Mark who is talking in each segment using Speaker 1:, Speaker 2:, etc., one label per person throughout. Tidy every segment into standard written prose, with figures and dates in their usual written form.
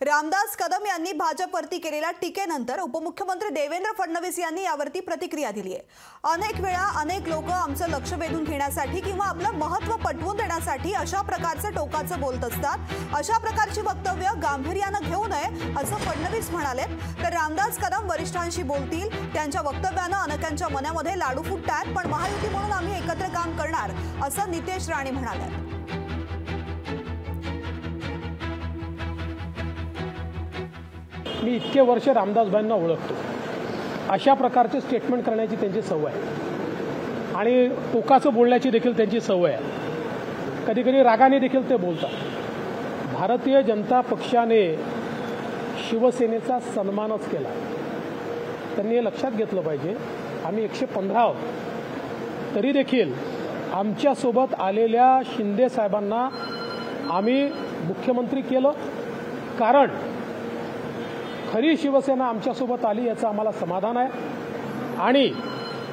Speaker 1: रामदास कदम यांनी भाजपवरती केलेल्या टीकेनंतर उपमुख्यमंत्री देवेंद्र फडणवीस यांनी यावरती प्रतिक्रिया दिली आहे। अनेक वेळा अनेक लोक आमचं लक्ष वेधून घेण्यासाठी किंवा आपलं महत्त्व पटवून देण्यासाठी अशा प्रकारचं टोकाचं बोलत असतात। अशा प्रकारची वक्तव्य गांभीर्याने घेऊ नये असं फडणवीस म्हणाले। तर रामदास कदम वरिष्ठांशी बोलतील, त्यांच्या वक्तव्यानं अनेकांच्या मनामध्ये लाडू फुटतात, पण महायुती म्हणून आम्ही एकत्र काम करणार असं नितेश राणे म्हणाले।
Speaker 2: मी इतके वर्ष रामदासभाईंना ओळखतो, अशा प्रकारचे स्टेटमेंट करण्याची त्यांची सवय आहे आणि टोकाचं बोलण्याची देखील त्यांची सवय आहे। कधी कधी रागाने देखील ते बोलतात। भारतीय जनता पक्षाने शिवसेनेचा सन्मानच केला, त्यांनी हे लक्षात घेतलं पाहिजे। आम्ही 115 आहोत, तरी देखील आमच्यासोबत आलेल्या शिंदे साहेबांना आम्ही मुख्यमंत्री केलं, कारण खरी शिवसेना आमच्यासोबत आली याचं आम्हाला समाधान आहे आणि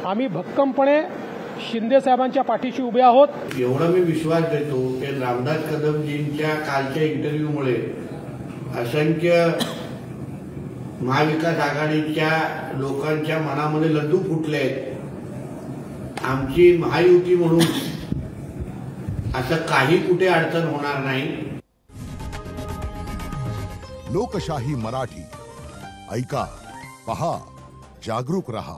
Speaker 2: आम्ही भक्कमपणे शिंदे साहेबांच्या पाठीशी उभे आहोत।
Speaker 3: एवढा मी विश्वास देतो की रामदास कदमजींच्या कालच्या इंटरव्ह्यूमुळे असंख्य महाविकास आघाडीच्या लोकांच्या मनामध्ये लड्डू फुटले आहेत। आमची महायुती म्हणून असं काही कुठे अडचण होणार नाही।
Speaker 4: लोकशाही मराठी ऐका, पहा, जागरूक रहा।